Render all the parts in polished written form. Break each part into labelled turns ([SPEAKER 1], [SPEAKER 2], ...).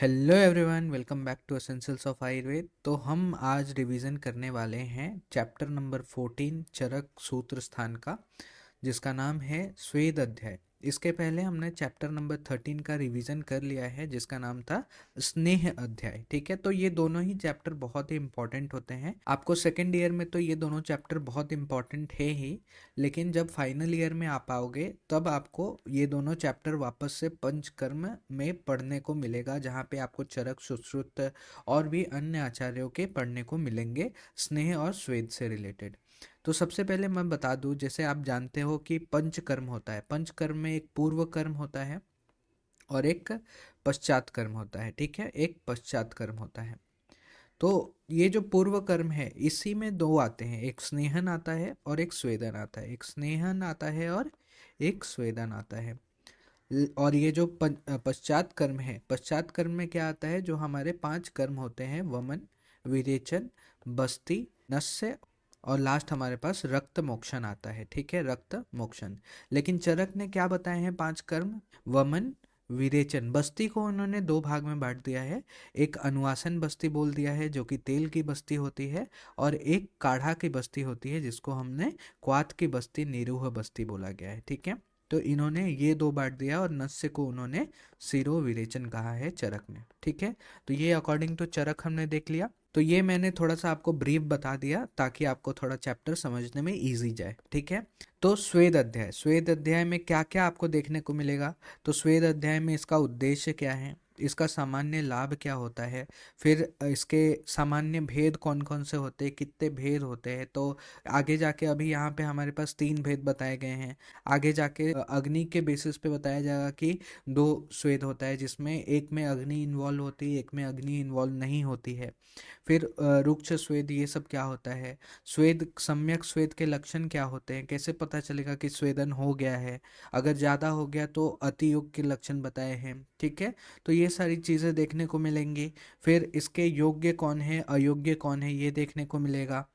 [SPEAKER 1] Hello everyone, welcome back to essentials of Ayurveda. तो हम आज रिवीजन करने वाले हैं चैप्टर नंबर 14 चरक सूत्र स्थान का, जिसका नाम है स्वेद अध्याय। इसके पहले हमने चैप्टर नंबर 13 का रिवीजन कर लिया है, जिसका नाम था स्नेह अध्याय। ठीक है, तो ये दोनों ही चैप्टर बहुत ही इंपॉर्टेंट होते हैं। आपको सेकेंड ईयर में तो ये दोनों चैप्टर बहुत इंपॉर्टेंट है ही, लेकिन जब फाइनल ईयर में आ पाओगे तब आपको ये दोनों चैप्टर वापस से पंचकर्म में पढ़ने को मिलेगा, जहाँ पे आपको चरक, सुश्रुत और भी अन्य आचार्यों के पढ़ने को मिलेंगे स्नेह और स्वेद से रिलेटेड। तो सबसे पहले मैं बता दूं, जैसे आप जानते हो कि पंचकर्म होता है। पंचकर्म में एक पूर्व कर्म होता है और एक पश्चात कर्म होता है। ठीक है, एक पश्चात कर्म होता है। तो ये जो पूर्व कर्म है, इसी में दो आते हैं, एक स्नेहन आता है और एक स्वेदन आता है। एक स्नेहन आता है और एक स्वेदन आता है। और ये जो पश्चात कर्म है, पश्चात कर्म में क्या आता है, जो हमारे 5 कर्म होते हैं, वमन, विरेचन, बस्ती, नस्य और लास्ट हमारे पास रक्त मोक्षण आता है। ठीक है, रक्त मोक्षण। लेकिन चरक ने क्या बताए हैं 5 कर्म? वमन, विरेचन, बस्ती को उन्होंने 2 भाग में बांट दिया है। एक अनुवासन बस्ती बोल दिया है, जो कि तेल की बस्ती होती है, और एक काढ़ा की बस्ती होती है, जिसको हमने क्वाथ की बस्ती, निरूह बस्ती बोला गया है। ठीक है, तो इन्होंने ये 2 बांट दिया और नस्य को उन्होंने सिरो विरेचन कहा है चरक में। ठीक है, तो ये अकॉर्डिंग टू चरक हमने देख लिया। तो ये मैंने थोड़ा सा आपको ब्रीफ बता दिया ताकि आपको थोड़ा चैप्टर समझने में इजी जाए। ठीक है, तो स्वेद अध्याय, स्वेद अध्याय में क्या क्या आपको देखने को मिलेगा? तो स्वेद अध्याय में इसका उद्देश्य क्या है, इसका सामान्य लाभ क्या होता है, फिर इसके सामान्य भेद कौन कौन से होते हैं, कितने भेद होते हैं। तो आगे जाके अभी यहाँ पे हमारे पास 3 भेद बताए गए हैं। आगे जाके अग्नि के बेसिस पे बताया जाएगा कि 2 स्वेद होता है, जिसमें एक में अग्नि इन्वॉल्व होती है, एक में अग्नि इन्वॉल्व नहीं होती है। फिर रुक्ष स्वेद, ये सब क्या होता है। स्वेद, सम्यक स्वेद के लक्षण क्या होते हैं, कैसे पता चलेगा कि स्वेदन हो गया है। अगर ज़्यादा हो गया तो अति योग के लक्षण बताए हैं। ठीक है, तो ये सारी चीज़ें देखने को मिलेंगी। फिर इसके योग्य कौन है, अयोग्य कौन है, ये देखने को मिलेगा।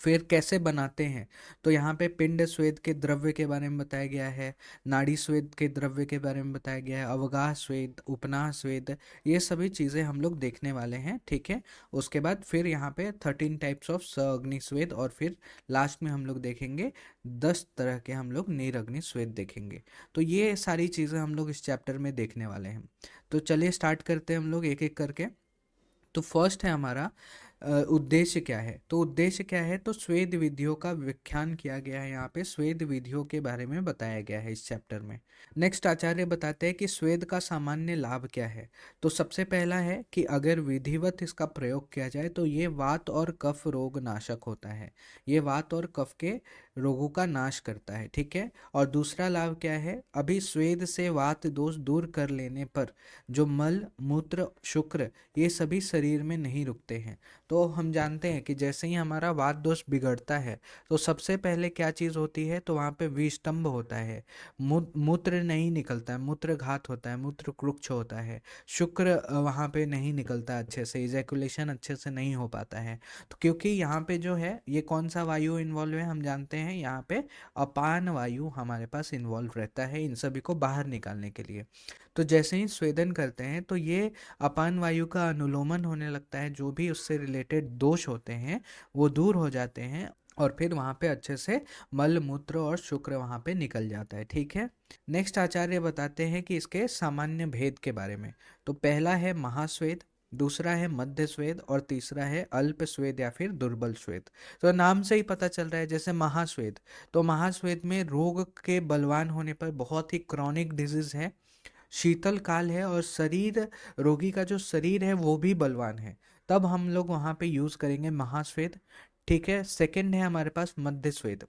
[SPEAKER 1] फिर कैसे बनाते हैं, तो यहाँ पे पिंड स्वेद के द्रव्य के बारे में बताया गया है, नाड़ी स्वेद के द्रव्य के बारे में बताया गया है, अवगाह स्वेद, उपनाह स्वेद, ये सभी चीज़ें हम लोग देखने वाले हैं। ठीक है, उसके बाद फिर यहाँ पे 13 टाइप्स ऑफ अग्नि स्वेद, और फिर लास्ट में हम लोग देखेंगे 10 तरह के हम लोग नीरग्नि स्वेद देखेंगे। तो ये सारी चीज़ें हम लोग इस चैप्टर में देखने वाले हैं। तो चलिए स्टार्ट करते हैं हम लोग एक एक करके। तो फर्स्ट है हमारा उद्देश्य क्या है। तो उद्देश्य क्या है, तो स्वेद विधियों का व्याख्यान किया गया है। यहाँ पे स्वेद विधियों के बारे में बताया गया है इस चैप्टर में। नेक्स्ट आचार्य बताते हैं कि स्वेद का सामान्य लाभ क्या है। तो सबसे पहला है कि अगर विधिवत इसका प्रयोग किया जाए तो ये वात और कफ रोग नाशक होता है। ये वात और कफ के रोगों का नाश करता है। ठीक है, और दूसरा लाभ क्या है, अभी स्वेद से वात दोष दूर कर लेने पर जो मल, मूत्र, शुक्र, ये सभी शरीर में नहीं रुकते हैं। तो हम जानते हैं कि जैसे ही हमारा वात दोष बिगड़ता है तो सबसे पहले क्या चीज़ होती है, तो वहाँ पे विस्तंभ होता है, मूत्र नहीं निकलता है, मूत्र घात होता है, मूत्र कुक्ष होता है, शुक्र वहाँ पे नहीं निकलता अच्छे से, इजैकुलेशन अच्छे से नहीं हो पाता है। तो क्योंकि यहाँ पे जो है, ये कौन सा वायु इन्वॉल्व है, हम जानते हैं यहाँ पे अपान वायु हमारे पास इन्वॉल्व रहता है इन सभी को बाहर निकालने के लिए। तो जैसे ही स्वेदन करते हैं तो ये अपान वायु का अनुलोमन होने लगता है, जो भी उससे रिलेटेड दोष होते हैं वो दूर हो जाते हैं, और फिर वहाँ पे अच्छे से मल, मूत्र और शुक्र वहाँ पे निकल जाता है। ठीक है, नेक्स्ट आचार्य बताते हैं कि इसके सामान्य भेद के बारे में। तो पहला है महास्वेद, दूसरा है मध्य स्वेद, और तीसरा है अल्प स्वेद या फिर दुर्बल स्वेद। तो नाम से ही पता चल रहा है, जैसे महास्वेद, तो महास्वेद में रोग के बलवान होने पर, बहुत ही क्रॉनिक डिजीज है, शीतल काल है, और शरीर, रोगी का जो शरीर है वो भी बलवान है, तब हम लोग वहाँ पे यूज़ करेंगे महाश्वेत। ठीक है, सेकंड है हमारे पास मध्य श्वेत।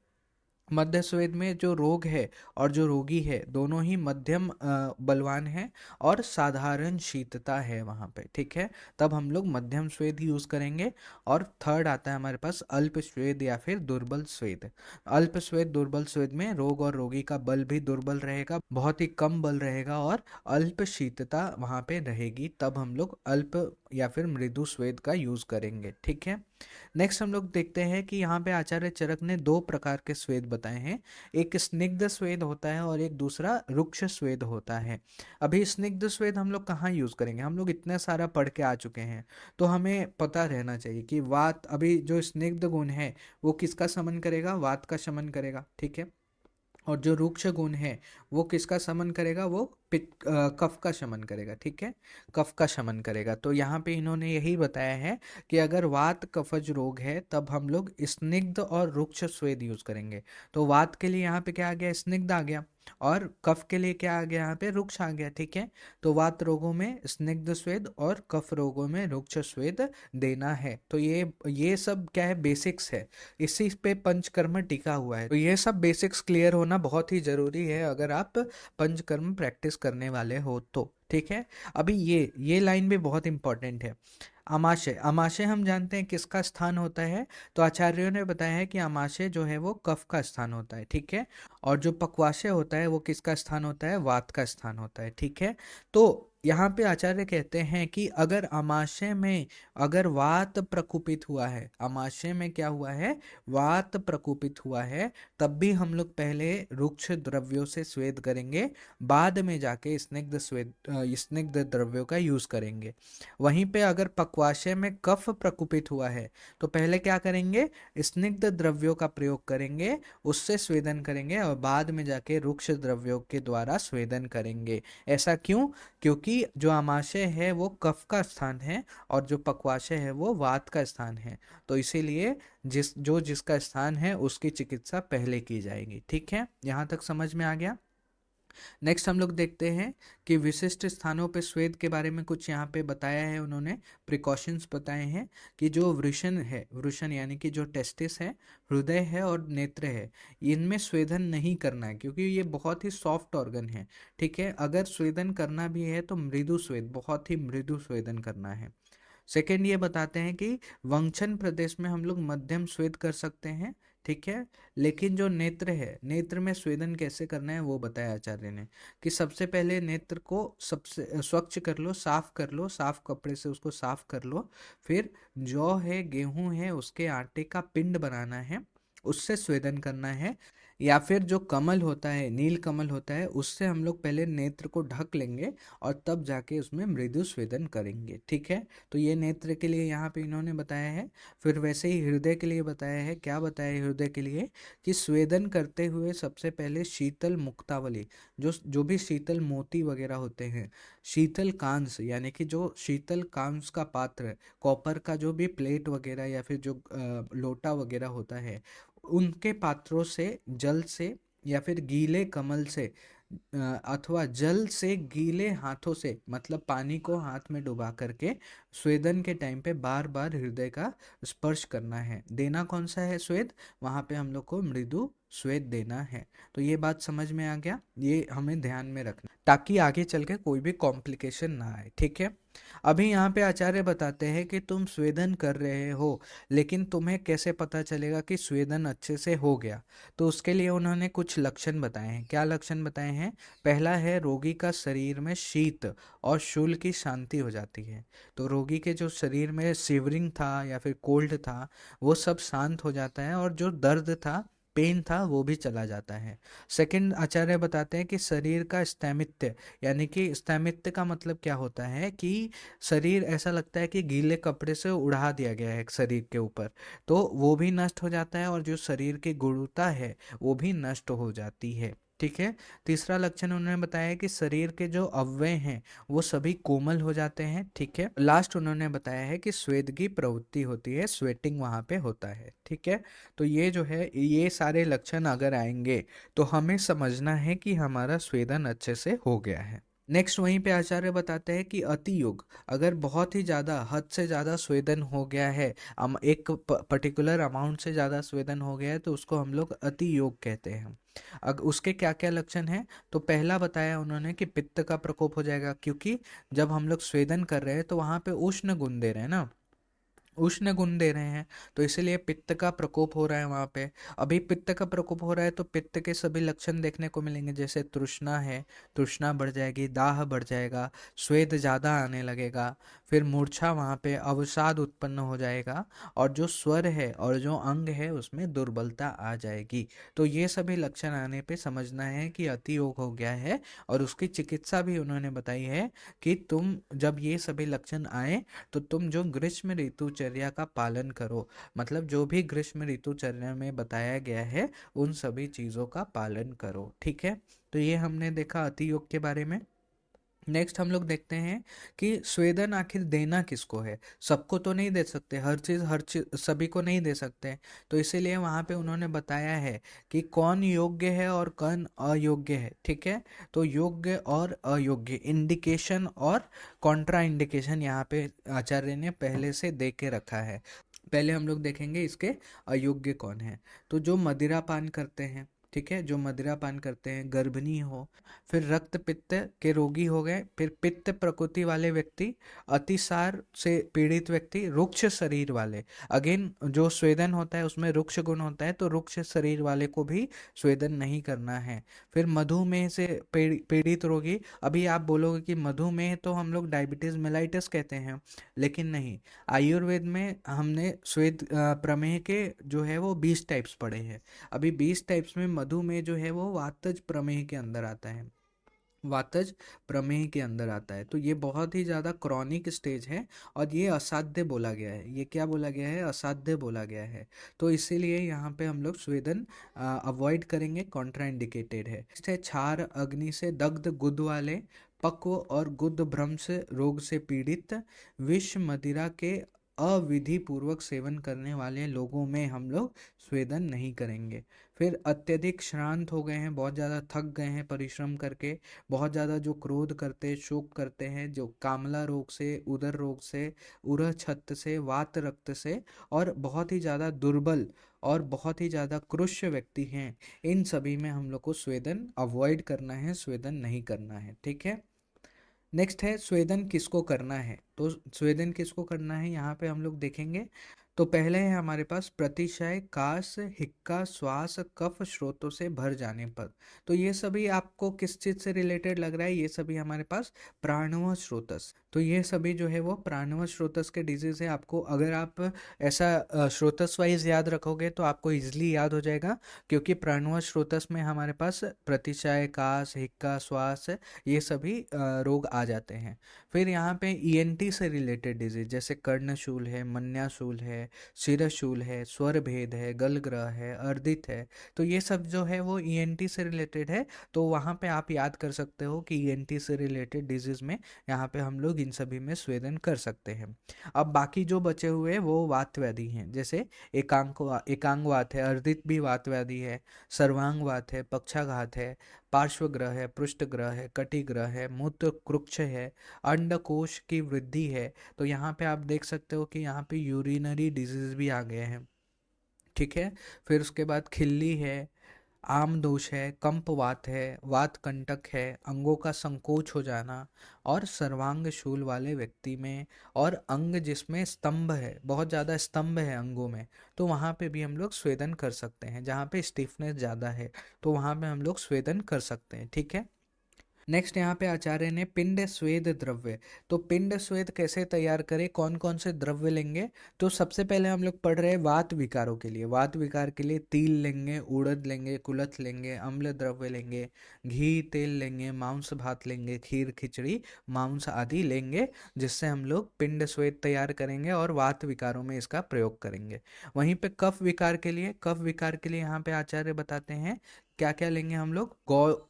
[SPEAKER 1] मध्य स्वेद में जो रोग है और जो रोगी है दोनों ही मध्यम बलवान है, और साधारण शीतता है वहाँ पे। ठीक है, तब हम लोग मध्यम स्वेद यूज करेंगे। और थर्ड आता है हमारे पास अल्प स्वेद या फिर दुर्बल स्वेद। अल्प स्वेद, दुर्बल स्वेद में रोग और रोगी का बल भी दुर्बल रहेगा, बहुत ही कम बल रहेगा, और अल्प शीतता वहाँ पे रहेगी, तब हम लोग अल्प या फिर मृदु स्वेद का यूज करेंगे। ठीक है, नेक्स्ट हम लोग देखते हैं कि यहाँ पे आचार्य चरक ने दो प्रकार के स्वेद बताए हैं। एक स्निग्ध स्वेद होता है और एक दूसरा रुक्ष स्वेद होता है। अभी स्निग्ध स्वेद हम लोग कहाँ यूज करेंगे, हम लोग इतना सारा पढ़ के आ चुके हैं तो हमें पता रहना चाहिए कि वात, अभी जो स्निग्ध गुण है वो किसका शमन करेगा, वात का शमन करेगा। ठीक है, और जो रुक्ष गुण है वो किसका शमन करेगा, वो कफ का शमन करेगा। ठीक है, कफ का शमन करेगा। तो यहाँ पे इन्होंने यही बताया है कि अगर वात कफज रोग है तब हम लोग स्निग्ध और रुक्ष स्वेद यूज करेंगे। तो वात के लिए यहाँ पे क्या आ गया, स्निग्ध आ गया, और कफ के लिए क्या आ गया, यहाँ पे रुक्ष आ गया। ठीक है, तो वात रोगों में स्निग्ध स्वेद और कफ रोगों में रुक्ष स्वेद देना है। तो ये सब क्या है, बेसिक्स है, इसी पे पंचकर्म टिका हुआ है। तो ये सब बेसिक्स क्लियर होना बहुत ही जरूरी है अगर आप पंचकर्म प्रैक्टिस करने वाले हो तो। ठीक है, अभी ये लाइन भी बहुत इंपॉर्टेंट है। अमाशय, अमाशय हम जानते हैं किसका स्थान होता है, तो आचार्यों ने बताया है कि अमाशय जो है वो कफ का स्थान होता है। ठीक है, और जो पक्वाशय होता है वो किसका स्थान होता है, वात का स्थान होता है। ठीक है, तो यहाँ पे आचार्य कहते हैं कि अगर अमाशय में अगर वात प्रकुपित हुआ है, अमाशय में क्या हुआ है, वात प्रकुपित हुआ है, तब भी हम लोग पहले रुक्ष द्रव्यों से स्वेद करेंगे, बाद में जाके स्निग्ध द्रव्यों का यूज करेंगे। वहीं पे अगर पक्वाशय में कफ प्रकुपित हुआ है तो पहले क्या करेंगे, स्निग्ध द्रव्यों का प्रयोग करेंगे, उससे स्वेदन करेंगे, और बाद में जाके रुक्ष द्रव्यों के द्वारा स्वेदन करेंगे। ऐसा क्यों, क्योंकि जो आमाशय है वो कफ का स्थान है और जो पक्वाशय है वो वात का स्थान है। तो इसीलिए जिसका स्थान है उसकी चिकित्सा पहले की जाएगी। ठीक है, यहाँ तक समझ में आ गया। नेक्स्ट हम लोग देखते हैं कि विशिष्ट स्थानों पे स्वेद के बारे में कुछ यहाँ पे बताया है उन्होंने, प्रिकॉशंस बताए हैं कि जो वृषण है, वृषण यानी कि जो टेस्टिस है, हृदय है और नेत्र है, इनमें स्वेदन नहीं करना है क्योंकि ये बहुत ही सॉफ्ट ऑर्गन है। ठीक है, अगर स्वेदन करना भी है तो मृदु स्वेद, बहुत ही मृदु स्वेदन करना है। सेकेंड ये बताते हैं कि वंक्षन प्रदेश में हम लोग मध्यम स्वेद कर सकते हैं। ठीक है, लेकिन जो नेत्र है, नेत्र में स्वेदन कैसे करना है वो बताया आचार्य ने कि सबसे पहले नेत्र को सबसे स्वच्छ कर लो, साफ कर लो, साफ कपड़े से उसको साफ कर लो, फिर जौ है, गेहूं है, उसके आटे का पिंड बनाना है, उससे स्वेदन करना है, या फिर जो कमल होता है, नील कमल होता है, उससे हम लोग पहले नेत्र को ढक लेंगे और तब जाके उसमें मृदु स्वेदन करेंगे। ठीक है, तो ये नेत्र के लिए यहाँ पे इन्होंने बताया है। फिर वैसे ही हृदय के लिए बताया है। क्या बताया है हृदय के लिए, कि स्वेदन करते हुए सबसे पहले शीतल मुक्तावली, जो भी शीतल मोती वगैरह होते हैं, शीतल कांस यानी कि जो शीतल कांस का पात्र, कॉपर का जो भी प्लेट वगैरह या फिर जो लोटा वगैरह होता है, उनके पात्रों से जल से या फिर गीले कमल से अथवा जल से गीले हाथों से, मतलब पानी को हाथ में डुबा करके स्वेदन के टाइम पे बार बार हृदय का स्पर्श करना है। देना कौन सा है स्वेद, वहां पे हम लोग को मृदु स्वेद देना है। तो ये बात समझ में आ गया, ये हमें ध्यान में रखना ताकि आगे चल के कोई भी कॉम्प्लिकेशन ना आए। ठीक है, अभी यहाँ पे आचार्य बताते हैं कि तुम स्वेदन कर रहे हो लेकिन तुम्हें कैसे पता चलेगा कि स्वेदन अच्छे से हो गया। तो उसके लिए उन्होंने कुछ लक्षण बताए हैं। क्या लक्षण बताए हैं, पहला है रोगी का शरीर में शीत और शूल की शांति हो जाती है। तो रोगी के जो शरीर में शिवरिंग था या फिर कोल्ड था वो सब शांत हो जाता है और जो दर्द था, पेन था, वो भी चला जाता है। सेकंड आचार्य बताते हैं कि शरीर का स्थामित्व, यानी कि स्थामित्व का मतलब क्या होता है कि शरीर ऐसा लगता है कि गीले कपड़े से उड़ा दिया गया है शरीर के ऊपर, तो वो भी नष्ट हो जाता है और जो शरीर की गुणवत्ता है वो भी नष्ट हो जाती है। ठीक है, तीसरा लक्षण उन्होंने बताया कि शरीर के जो अवयव हैं वो सभी कोमल हो जाते हैं। ठीक है, लास्ट उन्होंने बताया है कि स्वेद की प्रवृत्ति होती है, स्वेटिंग वहां पे होता है। ठीक है, तो ये जो है, ये सारे लक्षण अगर आएंगे तो हमें समझना है कि हमारा स्वेदन अच्छे से हो गया है। नेक्स्ट वहीं पे आचार्य बताते हैं कि अति योग, अगर बहुत ही ज़्यादा, हद से ज़्यादा स्वेदन हो गया है, एक पर्टिकुलर अमाउंट से ज़्यादा स्वेदन हो गया है, तो उसको हम लोग अति योग कहते हैं। उसके क्या क्या लक्षण हैं, तो पहला बताया उन्होंने कि पित्त का प्रकोप हो जाएगा, क्योंकि जब हम लोग स्वेदन कर रहे हैं तो वहाँ पे उष्ण गुण दे रहे हैं ना, उष्ण गुण दे रहे हैं, तो इसीलिए पित्त का प्रकोप हो रहा है वहाँ पे। अभी पित्त का प्रकोप हो रहा है तो पित्त के सभी लक्षण देखने को मिलेंगे, जैसे तृष्णा है, तृष्णा बढ़ जाएगी, दाह बढ़ जाएगा, स्वेद ज़्यादा आने लगेगा, फिर मूर्छा वहाँ पे अवसाद उत्पन्न हो जाएगा, और जो स्वर है और जो अंग है उसमें दुर्बलता आ जाएगी। तो ये सभी लक्षण आने पे समझना है कि अति योग हो गया है, और उसकी चिकित्सा भी उन्होंने बताई है कि तुम जब ये सभी लक्षण आए तो तुम जो ग्रीष्म ऋतुचर्या का पालन करो, मतलब जो भी ग्रीष्म ऋतुचर्या में बताया गया है उन सभी चीज़ों का पालन करो। ठीक है, तो ये हमने देखा अति योग के बारे में। नेक्स्ट हम लोग देखते हैं कि स्वेदन आखिर देना किसको है। सबको तो नहीं दे सकते, हर चीज सभी को नहीं दे सकते, तो इसीलिए वहाँ पे उन्होंने बताया है कि कौन योग्य है और कौन अयोग्य है। ठीक है, तो योग्य और अयोग्य, इंडिकेशन और कॉन्ट्रा इंडिकेशन यहाँ पे आचार्य ने पहले से दे के रखा है। पहले हम लोग देखेंगे इसके अयोग्य कौन है। तो जो मदिरा पान करते हैं, ठीक है, जो मदिरा पान करते हैं, गर्भिणी हो, फिर रक्त पित्त के रोगी हो गए, फिर पित्त प्रकृति वाले व्यक्ति, अतिसार से पीड़ित व्यक्ति, रुक्ष शरीर वाले। अगेन जो स्वेदन होता है उसमें रुक्ष गुण होता है, तो रुक्ष शरीर वाले को भी स्वेदन नहीं करना है। फिर मधुमेह से पीड़ित रोगी। अभी आप बोलोगे कि मधुमेह तो हम लोग डायबिटीज मेलाइटिस कहते हैं, लेकिन नहीं, आयुर्वेद में हमने श्वेत प्रमेह के जो है वो 20 टाइप्स पढ़े हैं। अभी 20 टाइप्स में मधुमेह जो है वो वातज प्रमेह के अंदर आता है, वातज प्रमेह के अंदर आता है। तो ये बहुत ही ज़्यादा क्रॉनिक स्टेज है, और ये असाध्य बोला गया है। ये क्या बोला गया है? असाध्य बोला गया है। तो इसीलिए यहाँ पे हम लोग स्वेदन अवॉइड करेंगे, कॉन्ट्रा इंडिकेटेड है। नेक्स्ट है क्षार अग्नि से दग्ध गुद वाले, पक्व और गुद भ्रंश रोग से पीड़ित, विष मदिरा के अविधि पूर्वक सेवन करने वाले लोगों में हम लोग स्वेदन नहीं करेंगे। फिर अत्यधिक श्रांत हो गए हैं, बहुत ज़्यादा थक गए हैं परिश्रम करके, बहुत ज़्यादा जो क्रोध करते, शोक करते हैं, जो कामला रोग से, उदर रोग से, उरह छत्त से, वात रक्त से, और बहुत ही ज़्यादा दुर्बल और बहुत ही ज़्यादा कृष्ण व्यक्ति हैं, इन सभी में हम लोग को स्वेदन अवॉइड करना है, स्वेदन नहीं करना है। ठीक है, नेक्स्ट है स्वेदन किसको करना है। तो स्वेदन किसको करना है यहाँ पे हम लोग देखेंगे। तो पहले है हमारे पास प्रतिशय, काश, हिक्का, श्वास, कफ स्रोतों से भर जाने पर। तो ये सभी आपको किस चीज से रिलेटेड लग रहा है? ये सभी हमारे पास प्राणव स्रोतस। तो ये सभी जो है वो प्राणव स्रोतस के डिजीज है। आपको अगर आप ऐसा स्रोतस वाइज याद रखोगे तो आपको इजिली याद हो जाएगा, क्योंकि प्राणव स्रोतस में हमारे पास प्रतिशय, काश, हिक्का, श्वास, ये सभी रोग आ जाते हैं। फिर यहाँ पे ईएनटी से रिलेटेड डिजीज, जैसे कर्णशूल है, मन्याशूल है, शिरशूल है, स्वर भेद है, गलग्रह है, अर्दित है, तो ये सब जो है वो ईएनटी से रिलेटेड है। तो वहाँ पे आप याद कर सकते हो कि ईएनटी से रिलेटेड डिजीज में यहाँ पे हम लोग इन सभी में स्वेदन कर सकते हैं। अब बाकी जो बचे हुए वो वात व्याधि हैं, जैसे एकांगवात है, अर्दित भी वात व्याधि है, सर्वांगवात है, पक्षाघात है, पार्श्वग्रह है, पृष्ठग्रह है, कटिग्रह है, मूत्र कृक्ष है, अंडकोश की वृद्धि है। तो यहाँ पे आप देख सकते हो कि यहाँ पे यूरिनरी डिजीज भी आ गए हैं। ठीक है, फिर उसके बाद खिल्ली है, आम दोष है, कंपवात है, वात कंटक है, अंगों का संकोच हो जाना, और सर्वांग शूल वाले व्यक्ति में, और अंग जिसमें स्तंभ है, बहुत ज़्यादा स्तंभ है अंगों में, तो वहाँ पे भी हम लोग स्वेदन कर सकते हैं। जहाँ पे स्टिफनेस ज़्यादा है तो वहाँ पे हम लोग स्वेदन कर सकते हैं। ठीक है, नेक्स्ट यहाँ पे आचार्य ने पिंड स्वेद द्रव्य। तो पिंड स्वेद कैसे तैयार करें, कौन कौन से द्रव्य लेंगे? तो सबसे पहले हम लोग पढ़ रहे हैं वात विकारों के लिए। वात विकार के लिए तिल लेंगे, उड़द लेंगे, कुलथ लेंगे, अम्ल द्रव्य लेंगे, घी तेल लेंगे, मांस भात लेंगे, खीर खिचड़ी मांस आदि लेंगे, जिससे हम लोग पिंड स्वेद तैयार करेंगे और वात विकारों में इसका प्रयोग करेंगे। वहीं पे कफ विकार के लिए, कफ विकार के लिए यहाँ पे आचार्य बताते हैं क्या क्या लेंगे हम लोग।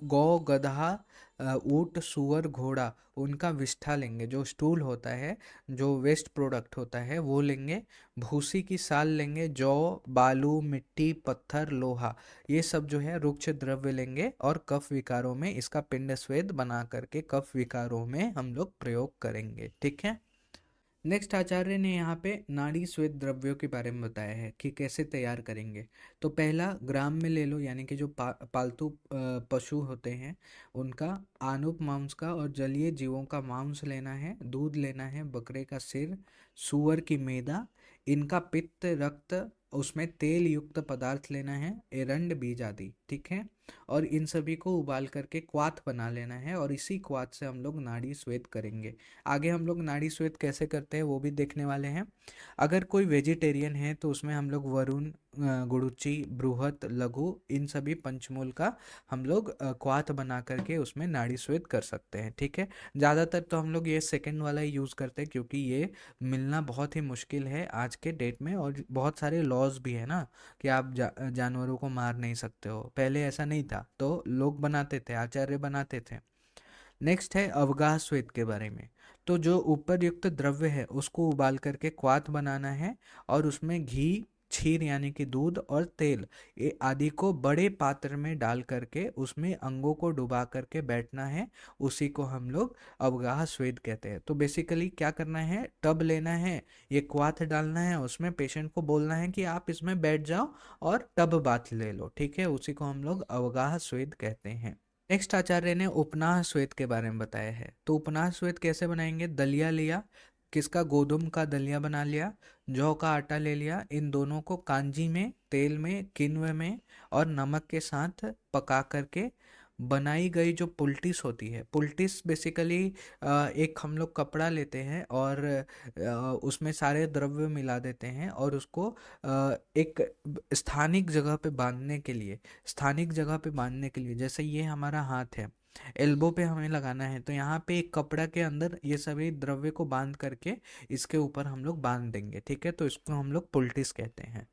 [SPEAKER 1] गौ गधा, ऊंट, सुअर, घोड़ा, उनका विष्ठा लेंगे, जो स्टूल होता है, जो वेस्ट प्रोडक्ट होता है वो लेंगे। भूसी की साल लेंगे, जौ, बालू, मिट्टी, पत्थर, लोहा, ये सब जो है रुक्ष द्रव्य लेंगे, और कफ विकारों में इसका पिंड स्वेद बना करके कफ विकारों में हम लोग प्रयोग करेंगे। ठीक है, नेक्स्ट आचार्य ने यहाँ पे नाड़ी श्वेत द्रव्यों के बारे में बताया है कि कैसे तैयार करेंगे। तो पहला ग्राम में ले लो, यानी कि जो पालतू पशु होते हैं उनका आनुप मांस का और जलीय जीवों का मांस लेना है, दूध लेना है, बकरे का सिर, सुअर की मेदा, इनका पित्त रक्त, उसमें तेल युक्त पदार्थ लेना है, एरंड बीज आदि, ठीक है। और इन सभी को उबाल करके क्वाथ बना लेना है और इसी क्वाथ से हम लोग नाड़ी श्वेत करेंगे। आगे हम लोग नाड़ी श्वेत कैसे करते हैं वो भी देखने वाले हैं। अगर कोई वेजिटेरियन है तो उसमें हम लोग वरुण, गुड़ुचि, बृहत, लघु, इन सभी पंचमूल का हम लोग क्वाथ बना करके उसमें नाड़ी श्वेत कर सकते हैं, ठीक है। ज़्यादातर तो हम लोग ये सेकंड वाला ही यूज़ करते हैं क्योंकि ये मिलना बहुत ही मुश्किल है आज के डेट में, और बहुत सारे लॉज भी है ना कि आप जानवरों को मार नहीं सकते हो। पहले ऐसा नहीं था तो लोग बनाते थे, आचार्य बनाते थे। नेक्स्ट है अवगाह श्वेत के बारे में। तो जो ऊपर युक्त द्रव्य है उसको उबाल करके क्वाथ बनाना है और उसमें घी, क्षीर यानी कि दूध और तेल ये आदि को बड़े पात्र में डाल करके उसमें अंगों को डुबा करके बैठना है। उसी को हम लोग अवगाह श्वेत कहते हैं। तो बेसिकली क्या करना है, टब लेना है, ये क्वाथ डालना है, उसमें पेशेंट को बोलना है कि आप इसमें बैठ जाओ और टब बाथ ले लो, ठीक है। उसी को हम लोग अवगाह श्वेत कहते हैं। नेक्स्ट आचार्य ने उपनाह श्वेत के बारे में बताया है। तो उपनाह श्वेत कैसे बनाएंगे, दलिया लिया, किसका, गोधुम का दलिया बना लिया, जौ का आटा ले लिया, इन दोनों को कांजी में, तेल में, किण्व में और नमक के साथ पका करके बनाई गई जो पुल्टिस होती है। पुल्टिस बेसिकली एक हम लोग कपड़ा लेते हैं और उसमें सारे द्रव्य मिला देते हैं और उसको एक स्थानिक जगह पे बांधने के लिए, स्थानिक जगह पे बांधने के लिए, जैसे ये हमारा हाथ है, एल्बो पे हमें लगाना है, तो यहाँ पे एक कपड़ा के अंदर ये सभी द्रव्य को बांध करके इसके ऊपर हम लोग बांध देंगे, ठीक है। तो इसको हम लोग पुल्टिस कहते हैं।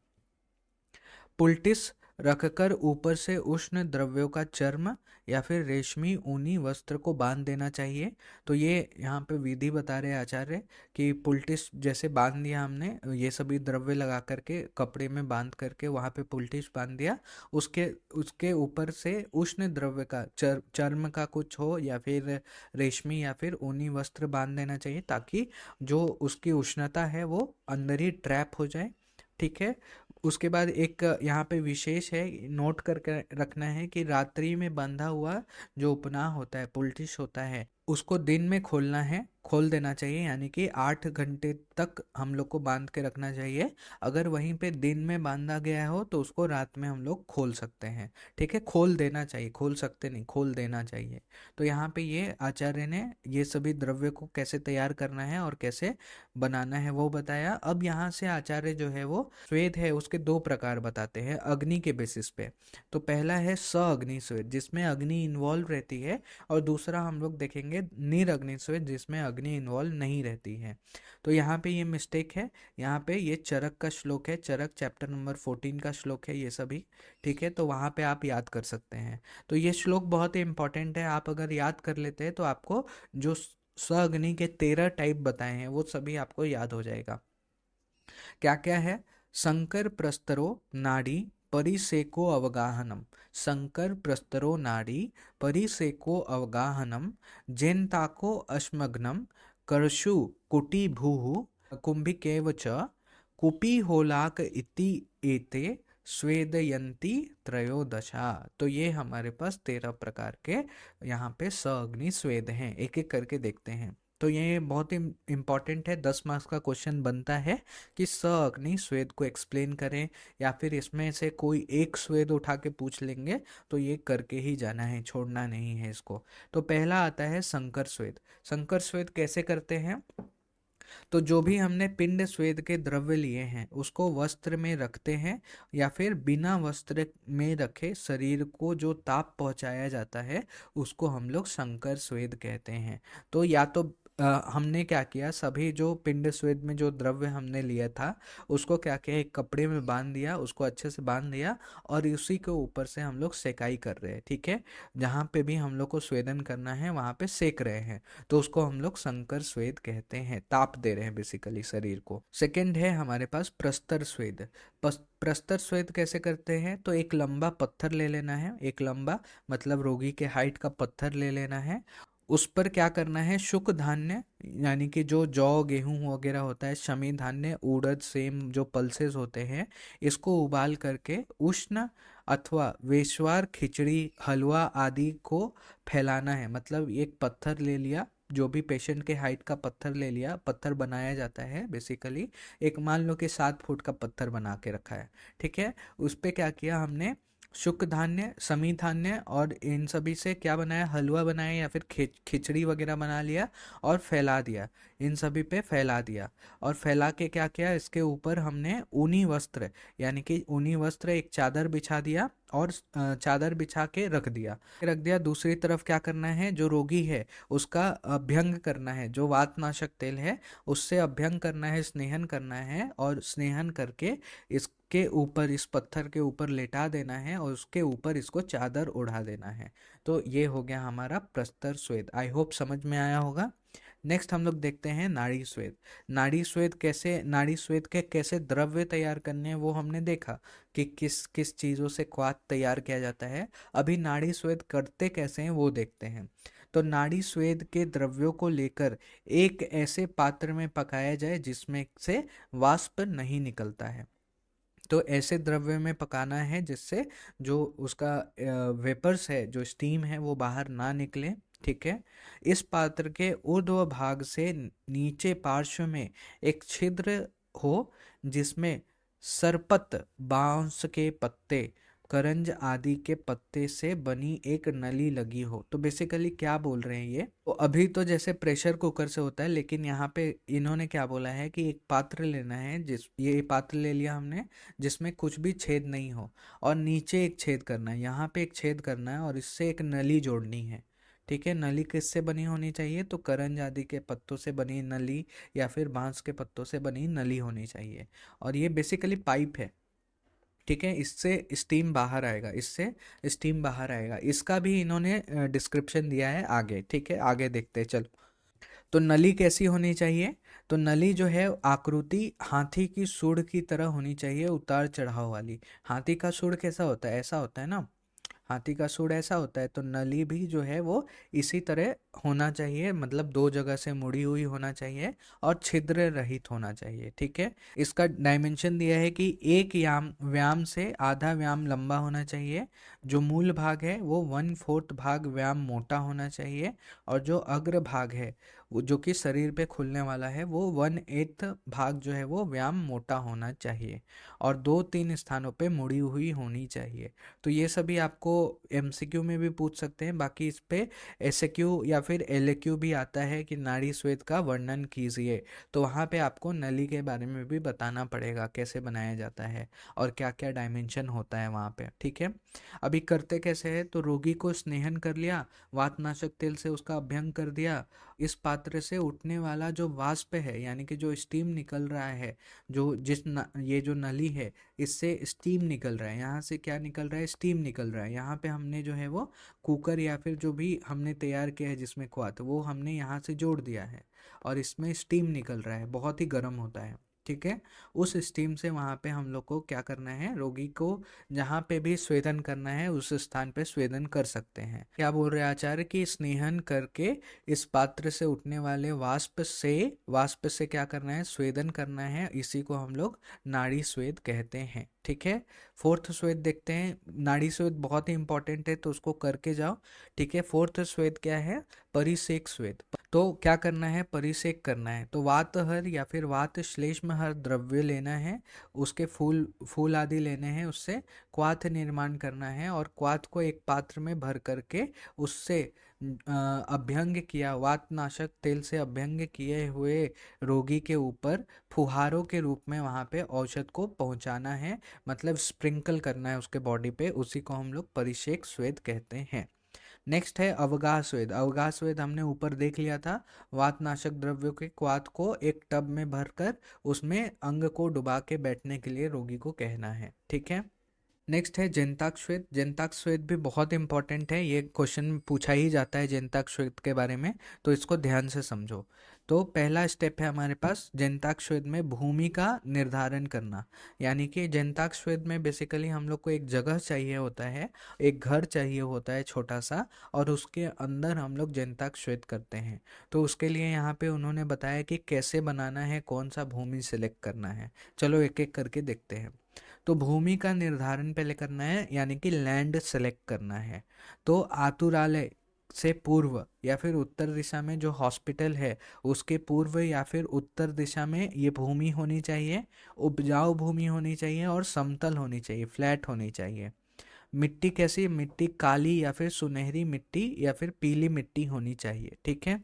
[SPEAKER 1] पुल्टिस रखकर ऊपर से उष्ण द्रव्यों का चर्म या फिर रेशमी ऊनी वस्त्र को बांध देना चाहिए। तो ये यहाँ पे विधि बता रहे आचार्य कि पुल्टिस जैसे बांध दिया हमने, ये सभी द्रव्य लगा करके कपड़े में बांध करके वहाँ पे पुल्टिस बांध दिया, उसके उसके ऊपर से उष्ण द्रव्य का चर्म का कुछ हो या फिर रेशमी या फिर ऊनी वस्त्र बांध देना चाहिए ताकि जो उसकी उष्णता है वो अंदर ही ट्रैप हो जाए, ठीक है। उसके बाद एक यहाँ पे विशेष है, नोट करके रखना है कि रात्रि में बंधा हुआ जो उपनाह होता है, पुल्टिस होता है, उसको दिन में खोलना है, खोल देना चाहिए, यानी कि 8 घंटे तक हम लोग को बांध के रखना चाहिए। अगर वहीं पे दिन में बांधा गया हो तो उसको रात में हम लोग खोल सकते हैं, ठीक है। खोल देना चाहिए, खोल सकते नहीं, खोल देना चाहिए। तो यहाँ पे ये आचार्य ने ये सभी द्रव्य को कैसे तैयार करना है और कैसे बनाना है वो बताया। अब यहाँ से आचार्य जो है वो श्वेत है उसके दो प्रकार बताते हैं अग्नि के बेसिस पे। तो पहला है अग्नि श्वेत जिसमें अग्नि इन्वॉल्व रहती है, और दूसरा हम लोग देखेंगे निर्अग्नि श्वेत जिसमें अग्नि इन्वॉल्व नहीं रहती है। तो यहाँ पे ये मिस्टेक है, यहाँ पे ये चरक का श्लोक है, चरक चैप्टर नंबर 14 का श्लोक है ये सभी, ठीक है। तो वहाँ पे आप याद कर सकते हैं। तो ये श्लोक बहुत ही इंपॉर्टेंट है, आप अगर याद कर लेते हैं तो आपको जो अग्नि के 13 टाइप बताए हैं वो सभी आपको याद हो जाएगा। क्या क्या है, संकर प्रस्तरो नाड़ी परिसेको अवगाहनम, संकर प्रस्तरो नाड़ी परिसेको अवगाहनम, जेन्ताको अश्मग्नम, कर्षु कुटी भूः कुंभिकेव च, कुपिहोलाक इति एते स्वेदयन्ति त्रयोदशा। तो ये हमारे पास 13 प्रकार के यहाँ पे अग्नि स्वेद हैं, एक एक करके देखते हैं। तो ये बहुत ही इम्पॉर्टेंट है, 10 मार्क्स का क्वेश्चन बनता है कि अग्नि स्वेद को एक्सप्लेन करें, या फिर इसमें से कोई एक स्वेद उठा के पूछ लेंगे तो ये करके ही जाना है, छोड़ना नहीं है इसको। तो पहला आता है संकर स्वेद। संकर स्वेद कैसे करते हैं, तो जो भी हमने पिंड स्वेद के द्रव्य लिए हैं उसको वस्त्र में रखते हैं, या फिर बिना वस्त्र में रखे शरीर को जो ताप पहुंचाया जाता है उसको हम लोग संकर स्वेद कहते हैं। तो या तो हमने क्या किया, सभी जो पिंड स्वेद में जो द्रव्य हमने लिया था उसको क्या किया, एक कपड़े में बांध दिया, उसको अच्छे से बांध दिया और उसी के ऊपर से हम लोग सेकाई कर रहे हैं, ठीक है। जहाँ पे भी हम लोग को स्वेदन करना है वहाँ पे सेक रहे हैं, तो उसको हम लोग संकर स्वेद कहते हैं, ताप दे रहे हैं बेसिकली शरीर को। सेकंड है हमारे पास प्रस्तर स्वेद। प्रस्तर स्वेद कैसे करते हैं, तो एक लंबा पत्थर ले लेना है, एक लंबा मतलब रोगी के हाइट का पत्थर ले लेना है, उस पर क्या करना है, शुक धान्य यानी कि जो जौ गेहूं वगैरह होता है, शमी धान्य उड़द सेम जो पल्सेस होते हैं, इसको उबाल करके उष्ण अथवा वेश्वार खिचड़ी हलवा आदि को फैलाना है। मतलब एक पत्थर ले लिया, जो भी पेशेंट के हाइट का पत्थर ले लिया, पत्थर बनाया जाता है बेसिकली, एक मान लो कि 7 फुट का पत्थर बना के रखा है, ठीक है। उस पे क्या किया हमने, शुक धान्य समी धान्य और इन सभी से क्या बनाया, हलवा बनाया या फिर खिचड़ी वगैरह बना लिया और फैला दिया, इन सभी पे फैला दिया। और फैला के क्या किया, इसके ऊपर हमने ऊनी वस्त्र यानी कि ऊनी वस्त्र एक चादर बिछा दिया और चादर बिछा के रख दिया। दूसरी तरफ क्या करना है, जो रोगी है उसका अभ्यंग करना है, जो वातनाशक तेल है उससे अभ्यंग करना है, स्नेहन करना है, और स्नेहन करके इसके ऊपर, इस पत्थर के ऊपर लेटा देना है और उसके ऊपर इसको चादर ओढ़ा देना है। तो ये हो गया हमारा प्रस्तर स्वेद। आई होप समझ में आया होगा। नेक्स्ट हम लोग देखते हैं नाड़ी स्वेद। नाड़ी स्वेद के कैसे द्रव्य तैयार करने हैं वो हमने देखा कि किस किस चीज़ों से क्वाथ तैयार किया जाता है। अभी नाड़ी स्वेद करते कैसे हैं वो देखते हैं। तो नाड़ी स्वेद के द्रव्यों को लेकर एक ऐसे पात्र में पकाया जाए जिसमें से वाष्प नहीं निकलता है। तो ऐसे द्रव्य में पकाना है जिससे जो उसका वेपर्स है, जो स्टीम है, वो बाहर ना निकले, ठीक है। इस पात्र के ऊर्ध्व भाग से नीचे पार्श्व में एक छिद्र हो जिसमें सरपत, बांस के पत्ते, करंज आदि के पत्ते से बनी एक नली लगी हो। तो बेसिकली क्या बोल रहे हैं ये, तो अभी तो जैसे प्रेशर कुकर से होता है, लेकिन यहाँ पे इन्होंने क्या बोला है कि एक पात्र लेना है, ये पात्र ले लिया हमने जिसमें कुछ भी छेद नहीं हो, और नीचे एक छेद करना है, यहाँ पे एक छेद करना है और इससे एक नली जोड़नी है, ठीक है। नली किससे बनी होनी चाहिए, तो करंज आदि के पत्तों से बनी नली या फिर बांस के पत्तों से बनी नली होनी चाहिए। और ये बेसिकली पाइप है, ठीक है। इससे स्टीम बाहर आएगा। इसका भी इन्होंने डिस्क्रिप्शन दिया है आगे, ठीक है, आगे देखते हैं चलो। तो नली कैसी होनी चाहिए, तो नली जो है आकृति हाथी की सूंड की तरह होनी चाहिए, उतार चढ़ाव वाली। हाथी का सूंड कैसा होता है, ऐसा होता है ना, हाथी का सूंड ऐसा होता है, तो नली भी जो है वो इसी तरह होना चाहिए, मतलब 2 जगह से मुड़ी हुई होना चाहिए और छिद्र रहित होना चाहिए, ठीक है। इसका डायमेंशन दिया है कि एक व्याम से आधा व्याम लंबा होना चाहिए, जो मूल भाग है वो 1/4 भाग व्याम मोटा होना चाहिए, और जो अग्र भाग है वो जो कि शरीर पे खुलने वाला है वो 1/8 भाग जो है वो व्याम मोटा होना चाहिए, और 2-3 स्थानों पे मुड़ी हुई होनी चाहिए। तो ये सभी आपको एमसीक्यू में भी पूछ सकते हैं। बाकी इस पे एसक्यू या फिर एलक्यू भी आता है कि नाड़ी स्वेद का वर्णन कीजिए, तो वहाँ पे आपको नली के बारे में भी बताना पड़ेगा, कैसे बनाया जाता है और क्या क्या डायमेंशन होता है वहाँ पे, ठीक है। अभी करते कैसे है, तो रोगी को स्नेहन कर लिया, वातनाशक तेल से उसका अभ्यंग कर दिया। इस पात्र से उठने वाला जो वाष्प है यानी कि जो स्टीम निकल रहा है, ये जो नली है इससे स्टीम निकल रहा है, यहाँ से क्या निकल रहा है, स्टीम निकल रहा है। यहाँ पे हमने जो है वो कुकर या फिर जो भी हमने तैयार किया है जिसमें क्वाथ, वो हमने यहाँ से जोड़ दिया है और इसमें स्टीम निकल रहा है, बहुत ही गर्म होता है, ठीक है। उस स्टीम से वहाँ पे हम लोग को क्या करना है, रोगी को जहाँ पे भी स्वेदन करना है उस स्थान पे स्वेदन कर सकते हैं। क्या बोल रहे हैं आचार्य कि स्नेहन करके इस पात्र से उठने वाले वाष्प से क्या करना है, स्वेदन करना है, इसी को हम लोग नाड़ी स्वेद कहते हैं, ठीक है। 4th स्वेद देखते हैं। नाड़ी स्वेद बहुत ही इंपॉर्टेंट है तो उसको करके जाओ, ठीक है। 4th स्वेद क्या है, परिसेक स्वेद। तो क्या करना है, परिसेक करना है, तो वातहर या फिर वात श्लेष्महर द्रव्य लेना है, उसके फूल आदि लेने हैं, उससे क्वाथ निर्माण करना है, और क्वाथ को एक पात्र में भर करके उससे अभ्यंग किया, वातनाशक तेल से अभ्यंग किए हुए रोगी के ऊपर फुहारों के रूप में वहाँ पे औषध को पहुँचाना है, मतलब स्प्रिंकल करना है उसके बॉडी पे, उसी को हम लोग परिषेक स्वेद कहते हैं। नेक्स्ट है अवगाह स्वेद। अवगाह स्वेद हमने ऊपर देख लिया था, वातनाशक द्रव्यों के क्वाथ को एक टब में भरकर उसमें अंग को डुबा के बैठने के लिए रोगी को कहना है, ठीक है। नेक्स्ट है जंताक श्वेत। जंताक श्वेत भी बहुत इंपॉर्टेंट है, ये क्वेश्चन पूछा ही जाता है जंताक श्वेत के बारे में, तो इसको ध्यान से समझो। तो पहला स्टेप है हमारे पास जनिताक्षवेद में भूमि का निर्धारण करना। यानी कि जनिताक्षवेद में बेसिकली हम लोग को एक जगह चाहिए होता है, एक घर चाहिए होता है छोटा सा, और उसके अंदर हम लोग जनिताक्षवेद करते हैं। तो उसके लिए यहाँ पे उन्होंने बताया कि कैसे बनाना है, कौन सा भूमि सेलेक्ट करना है। चलो एक एक करके देखते हैं। तो भूमि का निर्धारण पहले करना है, यानी कि लैंड सेलेक्ट करना है। तो आतुरालय से पूर्व या फिर उत्तर दिशा में जो हॉस्पिटल है उसके पूर्व या फिर उत्तर दिशा में ये भूमि होनी चाहिए, उपजाऊ भूमि होनी चाहिए और समतल होनी चाहिए, फ्लैट होनी चाहिए। मिट्टी कैसी, मिट्टी काली या फिर सुनहरी मिट्टी या फिर पीली मिट्टी होनी चाहिए, ठीक है।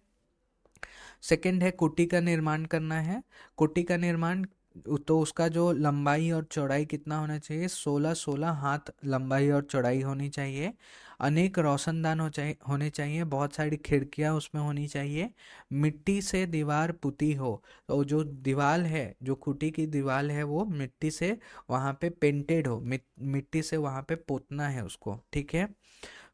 [SPEAKER 1] सेकंड है कुटी का निर्माण करना है। कुटी का निर्माण, तो उसका जो लंबाई और चौड़ाई कितना होना चाहिए, 16-16 हाथ लंबाई और चौड़ाई होनी चाहिए। अनेक रोशनदान होने चाहिए, बहुत सारी खिड़कियां उसमें होनी चाहिए। मिट्टी से दीवार पुती हो, तो जो दीवार है, जो कुटी की दीवार है वो मिट्टी से वहाँ पे पेंटेड हो, मिट्टी से वहाँ पे पोतना है उसको, ठीक है।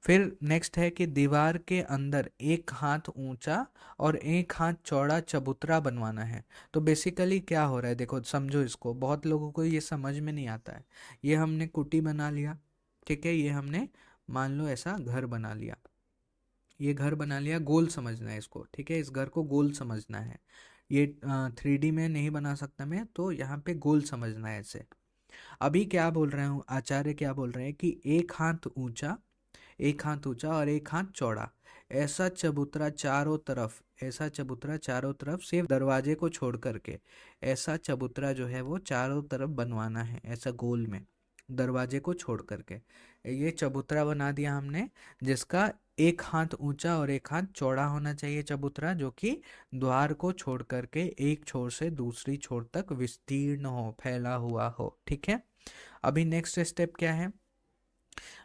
[SPEAKER 1] फिर नेक्स्ट है कि दीवार के अंदर 1 हाथ ऊंचा और 1 हाथ चौड़ा चबूतरा बनवाना है। तो बेसिकली क्या हो रहा है, देखो समझो इसको, बहुत लोगों को ये समझ में नहीं आता है। ये हमने कुटी बना लिया, ठीक है, ये हमने मान लो ऐसा घर बना लिया, ये घर बना लिया, गोल समझना है इसको, ठीक है, इस घर को गोल समझना है। ये 3D में नहीं बना सकता मैं, तो यहाँ पे गोल समझना है ऐसे। अभी क्या बोल रहे हूँ, आचार्य क्या बोल रहे हैं कि 1 हाथ ऊंचा, 1 हाथ ऊंचा और 1 हाथ चौड़ा, ऐसा चबूतरा चारों तरफ, ऐसा चबूतरा चारों तरफ, सिर्फ दरवाजे को छोड़ करके ऐसा चबूतरा जो है वो चारों तरफ बनवाना है, ऐसा गोल में, दरवाजे को छोड़ करके। ये चबूतरा बना दिया हमने, जिसका 1 हाथ ऊंचा और 1 हाथ चौड़ा होना चाहिए चबूतरा, जो कि द्वार को छोड़ करके एक छोर से दूसरी छोर तक विस्तीर्ण हो, फैला हुआ हो, ठीक है। अभी नेक्स्ट स्टेप क्या है,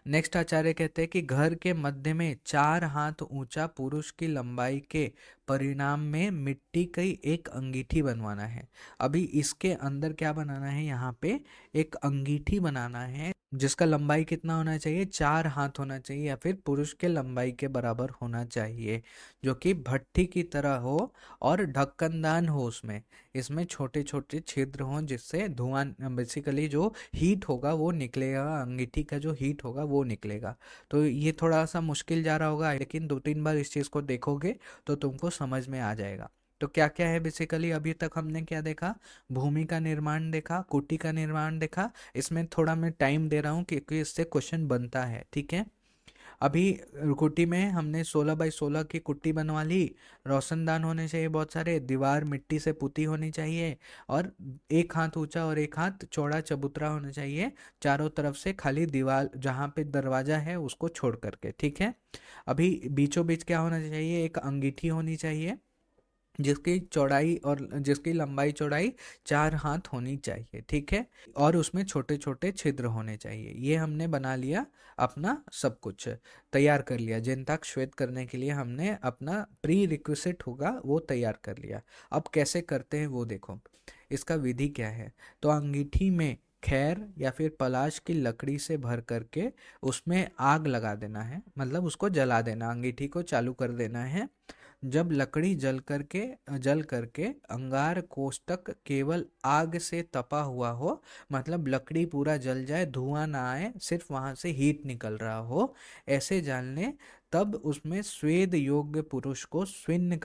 [SPEAKER 1] नेक्स्ट आचार्य कहते हैं कि घर के मध्य में 4 हाथ ऊंचा पुरुष की लंबाई के परिणाम में मिट्टी की एक अंगीठी बनवाना है। अभी इसके अंदर क्या बनाना है, यहाँ पे एक अंगीठी बनाना है, जिसका लंबाई कितना होना चाहिए, 4 हाथ होना चाहिए या फिर पुरुष के लंबाई के बराबर होना चाहिए, जो कि भट्ठी की तरह हो और ढक्कनदान हो उसमें, इसमें छोटे छोटे छिद्र हों, जिससे धुआं, बेसिकली जो हीट होगा वो निकलेगा, अंगीठी का जो हीट होगा वो निकलेगा। तो ये थोड़ा सा मुश्किल जा रहा होगा, लेकिन 2-3 बार इस चीज़ को देखोगे तो तुमको समझ में आ जाएगा। तो क्या क्या है बेसिकली, अभी तक हमने क्या देखा, भूमि का निर्माण देखा, कुटी का निर्माण देखा। इसमें थोड़ा मैं टाइम दे रहा हूँ क्योंकि इससे क्वेश्चन बनता है, ठीक है। अभी कुटी में हमने 16x16 की कुट्टी बनवा ली, रोशनदान होने चाहिए बहुत सारे, दीवार मिट्टी से पुती होनी चाहिए, और 1 हाथ ऊंचा और 1 हाथ चौड़ा चबूतरा होना चाहिए, चारों तरफ से खाली दीवार जहाँ पे दरवाजा है उसको छोड़ करके, ठीक है। अभी बीचों बीच क्या होना चाहिए, एक अंगीठी होनी चाहिए, जिसकी चौड़ाई और जिसकी लंबाई चौड़ाई 4 हाथ होनी चाहिए, ठीक है, और उसमें छोटे छोटे छिद्र होने चाहिए। ये हमने बना लिया, अपना सब कुछ तैयार कर लिया, जनताक श्वेत करने के लिए हमने अपना प्री रिक्विजिट होगा वो तैयार कर लिया। अब कैसे करते हैं वो देखो, इसका विधि क्या है। तो अंगीठी में खैर या फिर पलाश की लकड़ी से भर करके उसमें आग लगा देना है, मतलब उसको जला देना, अंगीठी को चालू कर देना है। जब लकड़ी जल करके अंगार कोष्टक केवल आग से तपा हुआ हो, मतलब लकड़ी पूरा जल जाए, धुआं ना आए, सिर्फ वहां से हीट निकल रहा हो, ऐसे जान लें, तब उसमें स्वेद योग्य पुरुष को स्विन्न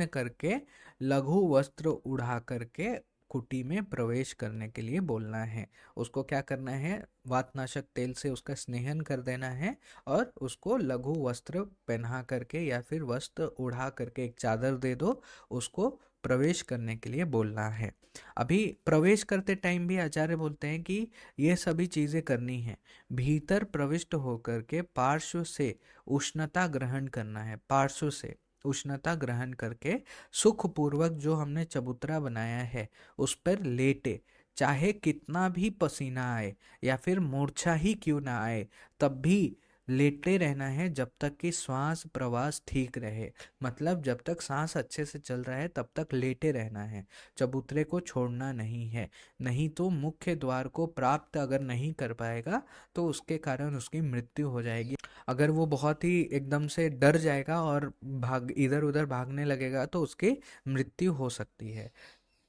[SPEAKER 1] करके लघु वस्त्र उड़ा करके कुटी में प्रवेश करने के लिए बोलना है। उसको क्या करना है, वातनाशक तेल से उसका स्नेहन कर देना है, और उसको लघु वस्त्र पहना करके या फिर वस्त्र उड़ा करके, एक चादर दे दो, उसको प्रवेश करने के लिए बोलना है। अभी प्रवेश करते टाइम भी आचार्य बोलते हैं कि ये सभी चीज़ें करनी है। भीतर प्रविष्ट होकर के पार्श्व से उष्णता ग्रहण करना है, पार्श्व से उष्णता ग्रहण करके सुखपूर्वक जो हमने चबूतरा बनाया है उस पर लेटे, चाहे कितना भी पसीना आए या फिर मूर्छा ही क्यों ना आए, तब भी लेटे रहना है जब तक कि श्वास प्रवास ठीक रहे। मतलब जब तक सांस अच्छे से चल रहा है तब तक लेटे रहना है, चबूतरे को छोड़ना नहीं है। नहीं तो मुख्य द्वार को प्राप्त अगर नहीं कर पाएगा तो उसके कारण उसकी मृत्यु हो जाएगी। अगर वो बहुत ही एकदम से डर जाएगा और भाग इधर उधर भागने लगेगा तो उसकी मृत्यु हो सकती है।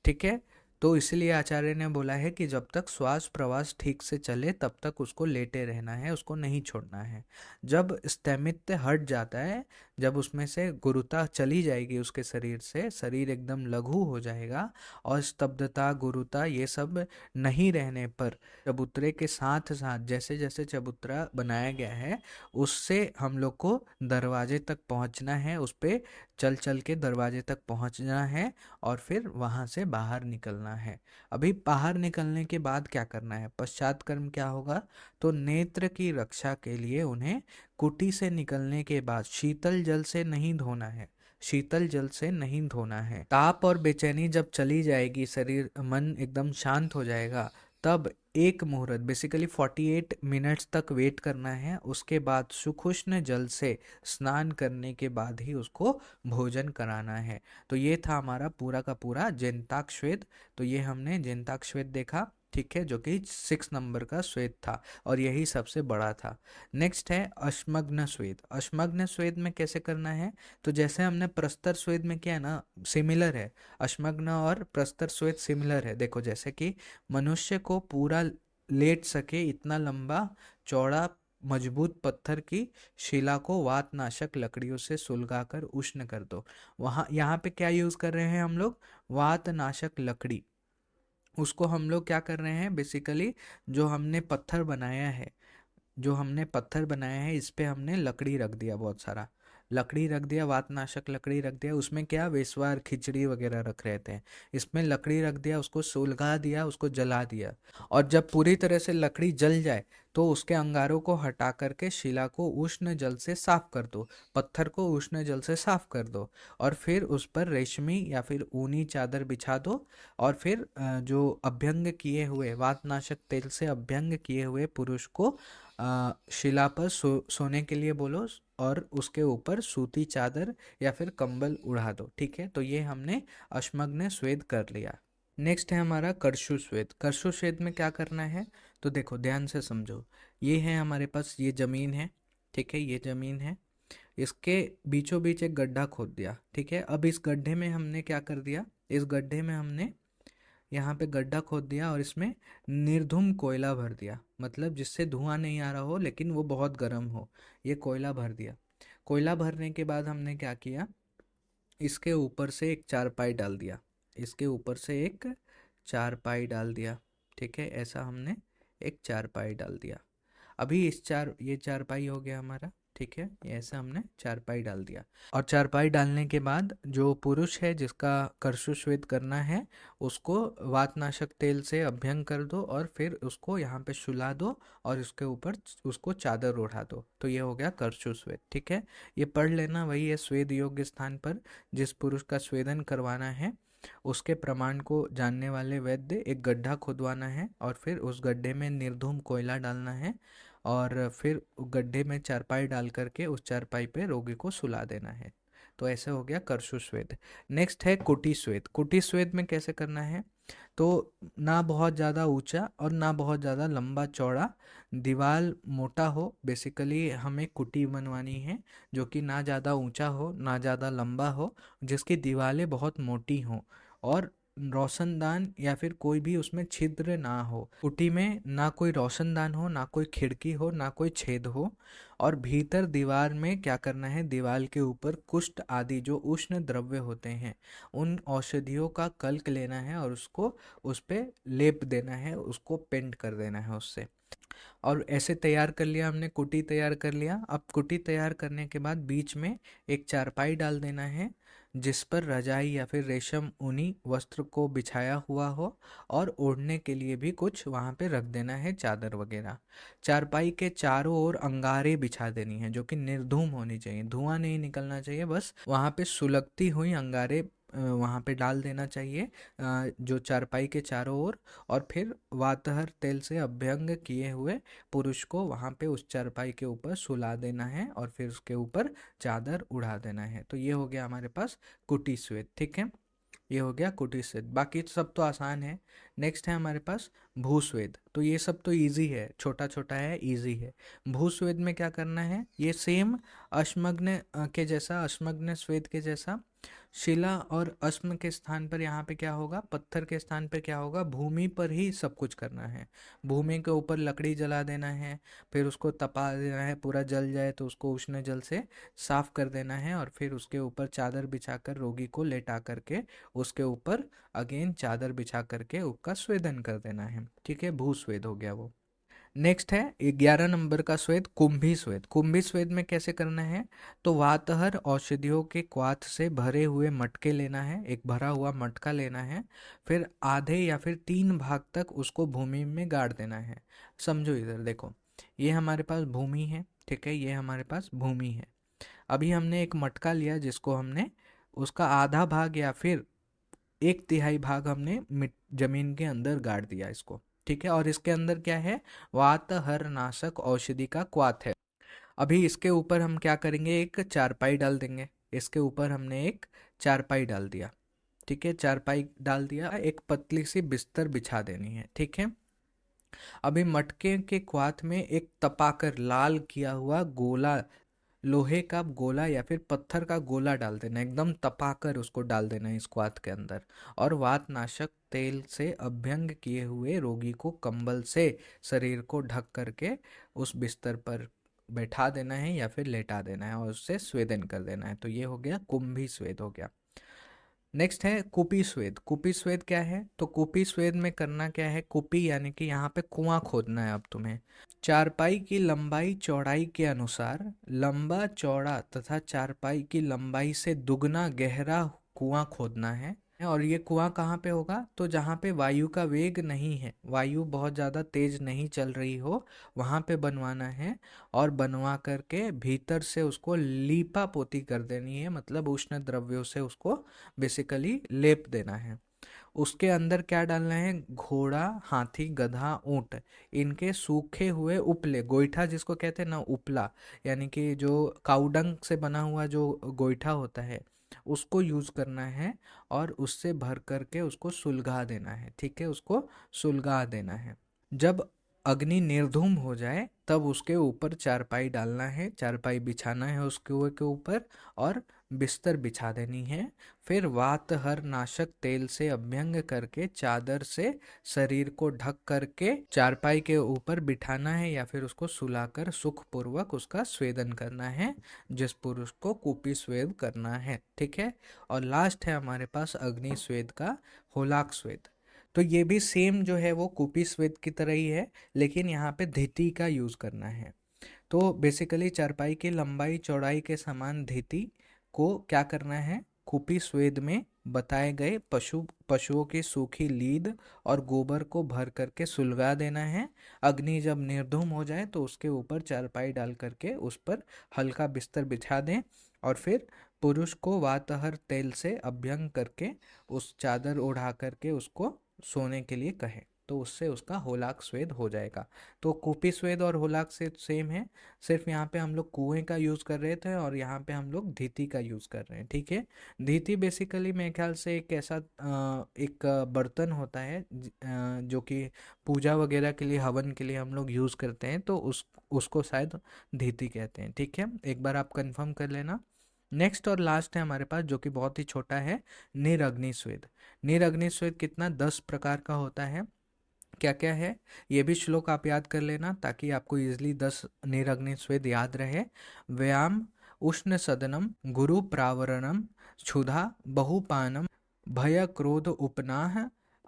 [SPEAKER 1] ठीक है, तो इसलिए आचार्य ने बोला है कि जब तक श्वास प्रवास ठीक से चले तब तक उसको लेटे रहना है, उसको नहीं छोड़ना है। जब स्थामित्व हट जाता है, जब उसमें से गुरुता चली जाएगी उसके शरीर से, शरीर एकदम लघु हो जाएगा और स्तब्धता गुरुता ये सब नहीं रहने पर चबूतरे के साथ साथ जैसे जैसे चबूतरा बनाया गया है उससे हम लोग को दरवाजे तक पहुंचना है, उस पे चल चल के दरवाजे तक पहुंचना है और फिर वहां से बाहर निकलना है। अभी बाहर निकलने के बाद क्या करना है, पश्चात कर्म क्या होगा, तो नेत्र की रक्षा के लिए उन्हें कुटी से निकलने के बाद शीतल जल से नहीं धोना है, शीतल जल से नहीं धोना है। ताप और बेचैनी जब चली जाएगी, शरीर मन एकदम शांत हो जाएगा, तब एक मुहूर्त बेसिकली 48 मिनट्स तक वेट करना है। उसके बाद सुखुष्ण जल से स्नान करने के बाद ही उसको भोजन कराना है। तो ये था हमारा पूरा का पूरा जयंताक श्वेत। तो ये हमने जयंताक श्वेत देखा, ठीक है, जो कि 6 नंबर का श्वेत था और यही सबसे बड़ा था। नेक्स्ट है अश्मग्न श्वेत। अश्मग्न श्वेत में कैसे करना है, तो जैसे हमने प्रस्तर श्वेत में किया ना, सिमिलर है। अश्मग्न और प्रस्तर श्वेत सिमिलर है। देखो जैसे कि मनुष्य को पूरा लेट सके इतना लंबा चौड़ा मजबूत पत्थर की शिला को वातनाशक लकड़ियों से सुलगाकर उष्ण कर दो। वहाँ यहाँ पे क्या यूज कर रहे हैं हम लोग, वातनाशक लकड़ी। उसको हम लोग क्या कर रहे हैं, बेसिकली जो हमने पत्थर बनाया है, जो हमने पत्थर बनाया है इस पे हमने लकड़ी रख दिया, बहुत सारा लकड़ी रख दिया, वातनाशक लकड़ी रख दिया। उसमें क्या वेस्वार खिचड़ी वगैरह रख रहे थे, इसमें लकड़ी रख दिया, उसको सुलगा दिया, उसको जला दिया। और जब पूरी तरह से लकड़ी जल जाए तो उसके अंगारों को हटा करके शिला को उष्ण जल से साफ कर दो, पत्थर को उष्ण जल से साफ कर दो और फिर उस पर रेशमी या फिर ऊनी चादर बिछा दो। और फिर जो अभ्यंग किए हुए वातनाशक तेल से अभ्यंग किए हुए पुरुष को शिला पर सोने के लिए बोलो और उसके ऊपर सूती चादर या फिर कंबल उड़ा दो। ठीक है, तो ये हमने अश्मग्न स्वेद कर लिया। नेक्स्ट है हमारा कर्षु स्वेद। कर्षु स्वेद में क्या करना है, तो देखो ध्यान से समझो। ये है हमारे पास, ये जमीन है, ठीक है, ये जमीन है, इसके बीचों बीच एक गड्ढा खोद दिया। ठीक है, अब इस गड्ढे में हमने क्या कर दिया, इस गड्ढे में हमने यहाँ पे गड्ढा खोद दिया और इसमें निर्धूम कोयला भर दिया, मतलब जिससे धुआं नहीं आ रहा हो लेकिन वो बहुत गर्म हो, ये कोयला भर दिया। कोयला भरने के बाद हमने क्या किया, इसके ऊपर से एक चारपाई डाल दिया, इसके ऊपर से एक चारपाई डाल दिया। ठीक है, ऐसा हमने एक चारपाई डाल दिया। अभी ये चारपाई हो गया हमारा। ठीक है, ये ऐसा हमने चारपाई डाल दिया। और चारपाई डालने के बाद जो पुरुष है जिसका कर्षुश्वेत करना है उसको वातनाशक तेल से अभ्यंग कर दो और फिर उसको यहाँ पे सुला दो और उसके ऊपर उसको चादर ओढ़ा दो। तो ये हो गया कर्षुश्वेत। ठीक है, ये पढ़ लेना, वही है स्वेद योग्य स्थान पर जिस पुरुष का स्वेदन करवाना है उसके प्रमाण को जानने वाले वैद्य एक गड्ढा खुदवाना है और फिर उस गड्ढे में निर्धूम कोयला डालना है और फिर गड्ढे में चारपाई डाल करके उस चारपाई पे रोगी को सुला देना है। तो ऐसे हो गया कर्षु स्वेद। नेक्स्ट है कुटी स्वेद। कुटी स्वेद में कैसे करना है, तो ना बहुत ज़्यादा ऊंचा और ना बहुत ज़्यादा लंबा चौड़ा, दीवार मोटा हो। बेसिकली हमें कुटी बनवानी है जो कि ना ज़्यादा ऊंचा हो ना ज़्यादा लंबा हो, जिसकी दीवारें बहुत मोटी हों और रोशनदान या फिर कोई भी उसमें छिद्र ना हो। कुटी में ना कोई रोशनदान हो, ना कोई खिड़की हो, ना कोई छेद हो। और भीतर दीवार में क्या करना है, दीवार के ऊपर कुष्ठ आदि जो उष्ण द्रव्य होते हैं उन औषधियों का कल्क लेना है और उसको उस पे लेप देना है, उसको पेंट कर देना है उससे। और ऐसे तैयार कर लिया हमने, कुटी तैयार कर लिया। अब कुटी तैयार करने के बाद बीच में एक चारपाई डाल देना है जिस पर रजाई या फिर रेशम ऊनी वस्त्र को बिछाया हुआ हो और ओढ़ने के लिए भी कुछ वहाँ पे रख देना है, चादर वगैरह। चारपाई के चारों ओर अंगारे बिछा देनी है जो कि निर्धूम होनी चाहिए, धुआं नहीं निकलना चाहिए, बस वहाँ पे सुलगती हुई अंगारे वहाँ पे डाल देना चाहिए, जो चारपाई के चारों ओर, और फिर वातहर तेल से अभ्यंग किए हुए पुरुष को वहाँ पे उस चारपाई के ऊपर सुला देना है और फिर उसके ऊपर चादर उड़ा देना है। तो ये हो गया हमारे पास कुटी स्वेद। ठीक है, ये हो गया कुटी स्वेद। बाकी सब तो आसान है। नेक्स्ट है हमारे पास भूस्वेद। तो ये सब तो इजी है, छोटा छोटा है, इजी है। भूस्वेद में क्या करना है, ये सेम अश्मग्न के जैसा, अश्मग्न स्वेद के जैसा, शिला और अश्म के स्थान पर यहाँ पे क्या होगा, पत्थर के स्थान पे क्या होगा, भूमि पर ही सब कुछ करना है। भूमि के ऊपर लकड़ी जला देना है, फिर उसको तपा देना है, पूरा जल जाए तो उसको उष्ण जल से साफ कर देना है, और फिर उसके ऊपर चादर बिछाकर रोगी को लेटा करके उसके ऊपर अगेन चादर बिछा करके उसका स्वेदन कर देना है। ठीक है, भूस्वेद हो गया वो। नेक्स्ट है 11 नंबर का स्वेद, कुंभी स्वेद। कुंभी स्वेद में कैसे करना है, तो वातहर औषधियों के क्वाथ से भरे हुए मटके लेना है, एक भरा हुआ मटका लेना है, फिर आधे या फिर 3 भाग तक उसको भूमि में गाड़ देना है। समझो इधर देखो, ये हमारे पास भूमि है, ठीक है, ये हमारे पास भूमि है। अभी हमने एक मटका लिया जिसको हमने उसका आधा भाग या फिर 1/3 भाग हमने जमीन के अंदर गाड़ दिया इसको। ठीक है, और इसके अंदर क्या है, वातहर नाशक औषधि का क्वाथ है। अभी इसके ऊपर हम क्या करेंगे, एक चारपाई डाल देंगे। इसके ऊपर हमने एक चारपाई डाल दिया। ठीक है, चारपाई डाल दिया, एक पतली सी बिस्तर बिछा देनी है। ठीक है, अभी मटके के क्वाथ में एक तपाकर लाल किया हुआ गोला, लोहे का गोला या फिर पत्थर का गोला डाल देना, एकदम तपाकर उसको डाल देना है इस क्वाथ के अंदर, और वातनाशक तेल से अभ्यंग किए हुए रोगी को कंबल से शरीर को ढक करके उस बिस्तर पर बैठा देना है या फिर लेटा देना है और उससे स्वेदन कर देना है। तो ये हो गया कुंभी स्वेद हो गया। नेक्स्ट है कुपी स्वेद। कुपी स्वेद क्या है, तो कुपी स्वेद में करना क्या है, कुपी यानी कि यहाँ पे कुआं खोदना है अब तुम्हें। चारपाई की लंबाई चौड़ाई के अनुसार लंबा चौड़ा तथा चारपाई की लंबाई से दुगना गहरा कुआं खोदना है। और ये कुआं कहाँ पे होगा, तो जहाँ पे वायु का वेग नहीं है, वायु बहुत ज़्यादा तेज नहीं चल रही हो, वहाँ पे बनवाना है। और बनवा करके भीतर से उसको लीपा पोती कर देनी है, मतलब उष्ण द्रव्यों से उसको बेसिकली लेप देना है। उसके अंदर क्या डालना है, घोड़ा, हाथी, गधा, ऊंट, इनके सूखे हुए उपले, गोईठा जिसको कहते हैं ना, उपला, यानी कि जो काउडंग से बना हुआ जो गोईठा होता है उसको यूज करना है, और उससे भर करके उसको सुलगा देना है। ठीक है, उसको सुलगा देना है। जब अग्नि निर्धूम हो जाए तब उसके ऊपर चारपाई डालना है, चारपाई बिछाना है उसके के ऊपर, और बिस्तर बिछा देनी है। फिर वातहर नाशक तेल से अभ्यंग करके चादर से शरीर को ढक करके चारपाई के ऊपर बिठाना है या फिर उसको सुलाकर सुखपूर्वक उसका स्वेदन करना है, जिस पुरुष को कुपी स्वेद करना है। ठीक है, और लास्ट है हमारे पास अग्नि स्वेद का होलाक स्वेद। तो ये भी सेम जो है वो कुपी स्वेद की तरह ही है, लेकिन यहाँ पे धीति का यूज करना है। तो बेसिकली चारपाई की लंबाई चौड़ाई के समान धीति को क्या करना है, कुपी स्वेद में बताए गए पशुओं की सूखी लीद और गोबर को भर करके सुलगा देना है। अग्नि जब निर्धूम हो जाए तो उसके ऊपर चारपाई डाल करके उस पर हल्का बिस्तर बिछा दें, और फिर पुरुष को वातहर तेल से अभ्यंग करके उस चादर ओढ़ा करके उसको सोने के लिए कहें, तो उससे उसका होलाक स्वेद हो जाएगा। तो कुपी स्वेद और होलाक स्वेद सेम है, सिर्फ यहाँ पे हम लोग कुएं का यूज़ कर रहे थे और यहाँ पे हम लोग धीति का यूज़ कर रहे हैं। ठीक है, धीति बेसिकली मेरे ख्याल से एक ऐसा एक बर्तन होता है जो कि पूजा वगैरह के लिए, हवन के लिए हम लोग यूज़ करते हैं, तो उसको शायद धीति कहते हैं। ठीक है, एक बार आप कंफर्म कर लेना। नेक्स्ट और लास्ट है हमारे पास, जो कि बहुत ही छोटा है, निरग्नि स्वेद। निरग्नि स्वेद कितना, 10 प्रकार का होता है। क्या क्या है, ये भी श्लोक आप याद कर लेना ताकि आपको इजिली 10 निरग्नि स्वेद याद रहे। व्यायाम, उष्ण सदनम, गुरु प्रावरणम, क्षुधा, बहुपानम, भय क्रोध उपनाह,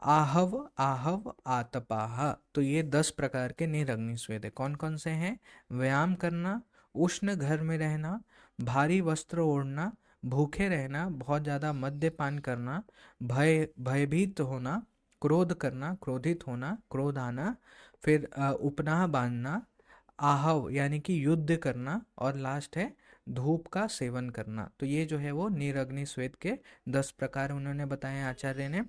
[SPEAKER 1] आहव आहव आतपाह। तो ये 10 प्रकार के निरग्नि स्वेद है। कौन कौन से हैं, व्यायाम करना, उष्ण घर में रहना, भारी वस्त्र ओढ़ना, भूखे रहना, बहुत ज़्यादा मद्यपान करना, भयभीत होना, क्रोध करना, क्रोधित होना, क्रोध आना, फिर उपनाह बांधना, आहव यानी कि युद्ध करना, और लास्ट है धूप का सेवन करना। तो ये जो है वो नीर अग्नि स्वेद के 10 प्रकार उन्होंने बताए आचार्य ने।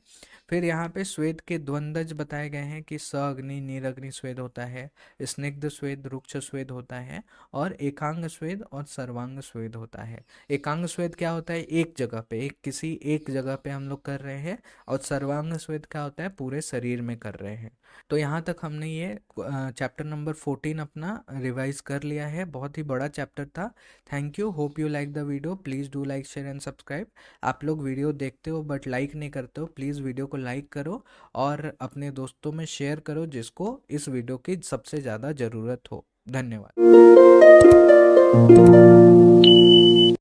[SPEAKER 1] फिर यहाँ पे स्वेद के द्वंद्वज बताए गए हैं कि स अग्नि नीर अग्नि स्वेद होता है, स्निग्ध स्वेद रुक्ष स्वेद होता है, और एकांग स्वेद और सर्वांग स्वेद होता है। एकांग स्वेद क्या होता है, एक जगह पे, एक जगह पे हम लोग कर रहे हैं, और सर्वांग स्वेद क्या होता है, पूरे शरीर में कर रहे हैं। तो यहाँ तक हमने ये चैप्टर नंबर 14 अपना रिवाइज कर लिया है। बहुत ही बड़ा चैप्टर था। Thank you, hope you like the video. Please do like share and subscribe. आप लोग वीडियो देखते हो बट लाइक नहीं करते हो, प्लीज़ वीडियो को लाइक करो और अपने दोस्तों में शेयर करो जिसको इस वीडियो की सबसे ज़्यादा ज़रूरत हो। धन्यवाद।